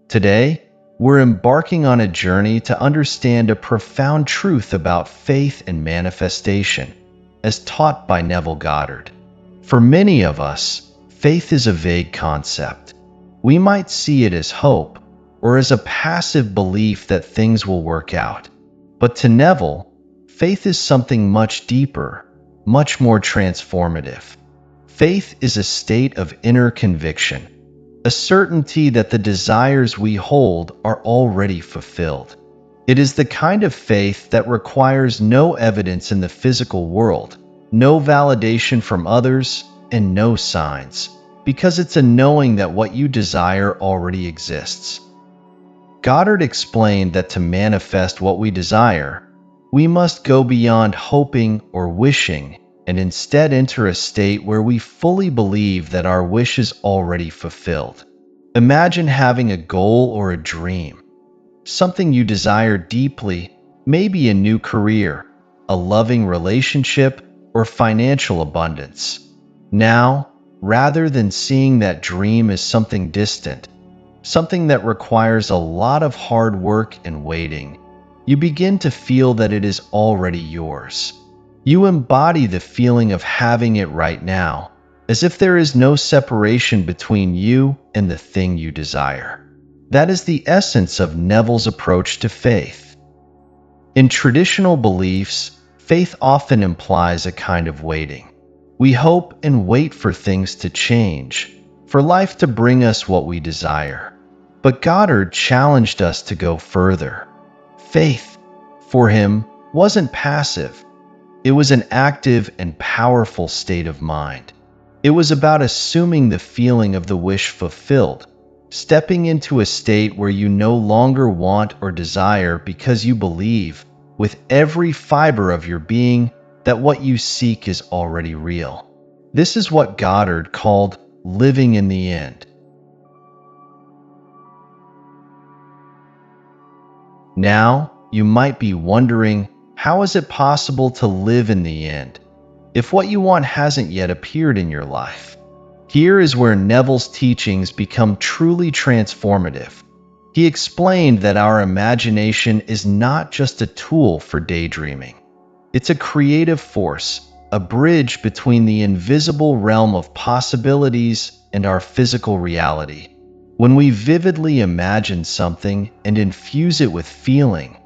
Today, we're embarking on a journey to understand a profound truth about faith and manifestation, as taught by Neville Goddard. For many of us, faith is a vague concept. We might see it as hope, or as a passive belief that things will work out. But to Neville, faith is something much deeper, much more transformative. Faith is a state of inner conviction, a certainty that the desires we hold are already fulfilled. It is the kind of faith that requires no evidence in the physical world, no validation from others, and no signs, because it's a knowing that what you desire already exists. Goddard explained that to manifest what we desire, we must go beyond hoping or wishing and instead enter a state where we fully believe that our wish is already fulfilled. Imagine having a goal or a dream, something you desire deeply, maybe a new career, a loving relationship, or financial abundance. Now, rather than seeing that dream as something distant, something that requires a lot of hard work and waiting, you begin to feel that it is already yours. You embody the feeling of having it right now, as if there is no separation between you and the thing you desire. That is the essence of Neville's approach to faith. In traditional beliefs, faith often implies a kind of waiting. We hope and wait for things to change, for life to bring us what we desire. But Goddard challenged us to go further. Faith, for him, wasn't passive. It was an active and powerful state of mind. It was about assuming the feeling of the wish fulfilled, stepping into a state where you no longer want or desire because you believe, with every fiber of your being, that what you seek is already real. This is what Goddard called living in the end. Now, you might be wondering, how is it possible to live in the end if what you want hasn't yet appeared in your life? Here is where Neville's teachings become truly transformative. He explained that our imagination is not just a tool for daydreaming. It's a creative force, a bridge between the invisible realm of possibilities and our physical reality. When we vividly imagine something and infuse it with feeling,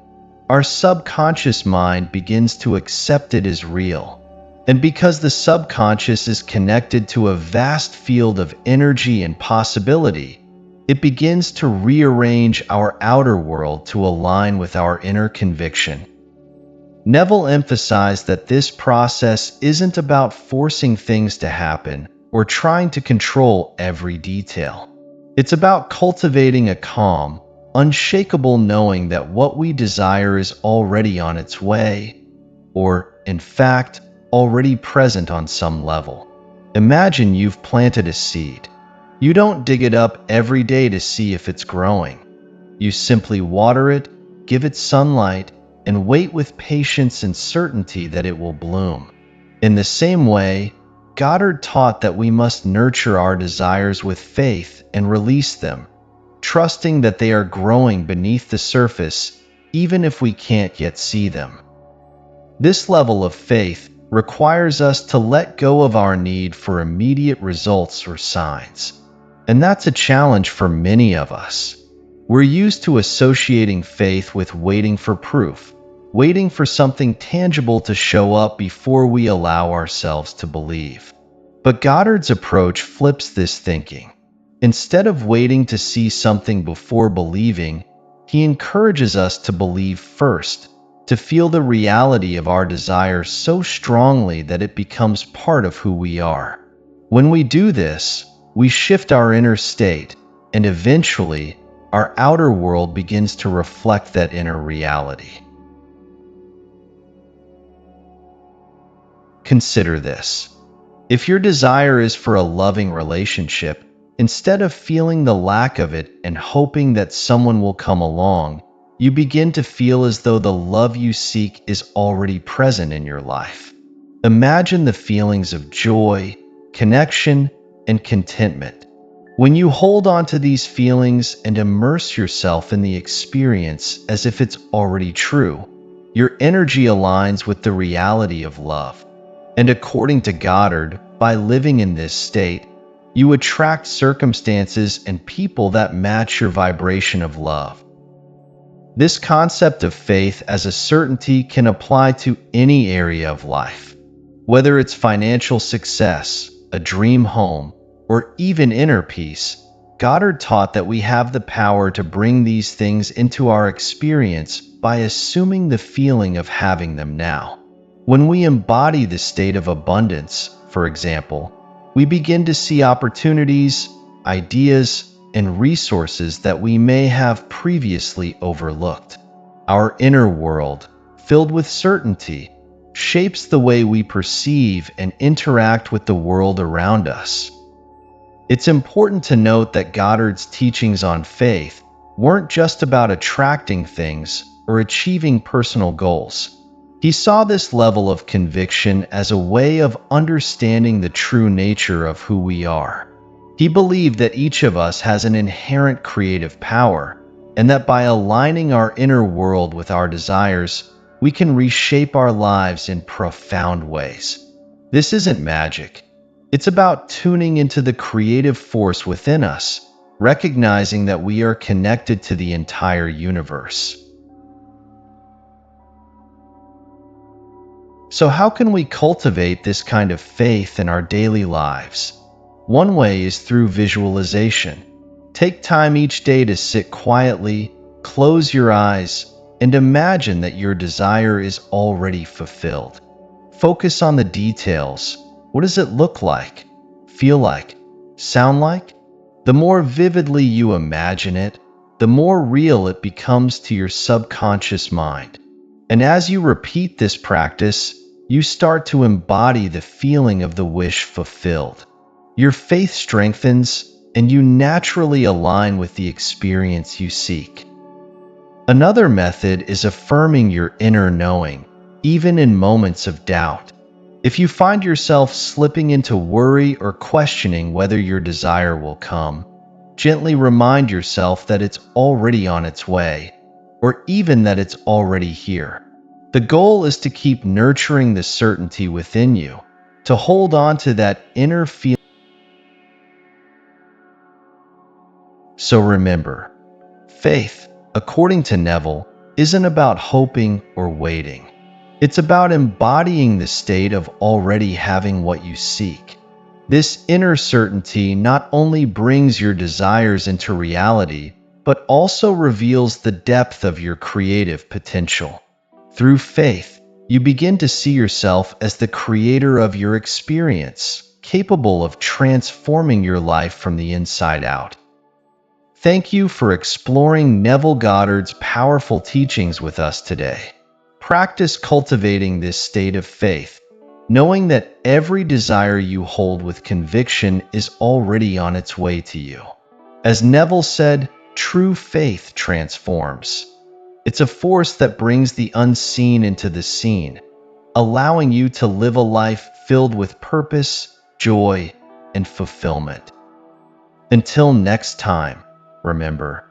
our subconscious mind begins to accept it as real. And because the subconscious is connected to a vast field of energy and possibility, it begins to rearrange our outer world to align with our inner conviction. Neville emphasized that this process isn't about forcing things to happen or trying to control every detail. It's about cultivating a calm, unshakable knowing that what we desire is already on its way, or, in fact, already present on some level. Imagine you've planted a seed. You don't dig it up every day to see if it's growing. You simply water it, give it sunlight, and wait with patience and certainty that it will bloom. In the same way, Goddard taught that we must nurture our desires with faith and release them, trusting that they are growing beneath the surface even if we can't yet see them. This level of faith requires us to let go of our need for immediate results or signs. And that's a challenge for many of us. We're used to associating faith with waiting for proof, waiting for something tangible to show up before we allow ourselves to believe. But Goddard's approach flips this thinking. Instead of waiting to see something before believing, he encourages us to believe first, to feel the reality of our desire so strongly that it becomes part of who we are. When we do this, we shift our inner state, and eventually, our outer world begins to reflect that inner reality. Consider this. If your desire is for a loving relationship, instead of feeling the lack of it and hoping that someone will come along, you begin to feel as though the love you seek is already present in your life. Imagine the feelings of joy, connection, and contentment. When you hold on to these feelings and immerse yourself in the experience as if it's already true, your energy aligns with the reality of love. And according to Goddard, by living in this state, you attract circumstances and people that match your vibration of love. This concept of faith as a certainty can apply to any area of life. Whether it's financial success, a dream home, or even inner peace, Goddard taught that we have the power to bring these things into our experience by assuming the feeling of having them now. When we embody the state of abundance, for example, we begin to see opportunities, ideas, and resources that we may have previously overlooked. Our inner world, filled with certainty, shapes the way we perceive and interact with the world around us. It's important to note that Goddard's teachings on faith weren't just about attracting things or achieving personal goals. He saw this level of conviction as a way of understanding the true nature of who we are. He believed that each of us has an inherent creative power, and that by aligning our inner world with our desires, we can reshape our lives in profound ways. This isn't magic. It's about tuning into the creative force within us, recognizing that we are connected to the entire universe. So how can we cultivate this kind of faith in our daily lives? One way is through visualization. Take time each day to sit quietly, close your eyes, and imagine that your desire is already fulfilled. Focus on the details. What does it look like, feel like, sound like? The more vividly you imagine it, the more real it becomes to your subconscious mind. And as you repeat this practice, you start to embody the feeling of the wish fulfilled. Your faith strengthens, and you naturally align with the experience you seek. Another method is affirming your inner knowing, even in moments of doubt. If you find yourself slipping into worry or questioning whether your desire will come, gently remind yourself that it's already on its way, or even that it's already here. The goal is to keep nurturing the certainty within you, to hold on to that inner feeling. So remember, faith, according to Neville, isn't about hoping or waiting. It's about embodying the state of already having what you seek. This inner certainty not only brings your desires into reality, but also reveals the depth of your creative potential. Through faith, you begin to see yourself as the creator of your experience, capable of transforming your life from the inside out. Thank you for exploring Neville Goddard's powerful teachings with us today. Practice cultivating this state of faith, knowing that every desire you hold with conviction is already on its way to you. As Neville said, true faith transforms. It's a force that brings the unseen into the seen, allowing you to live a life filled with purpose, joy, and fulfillment. Until next time, remember,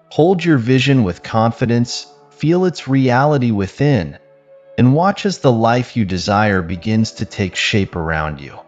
hold your vision with confidence, feel its reality within, and watch as the life you desire begins to take shape around you.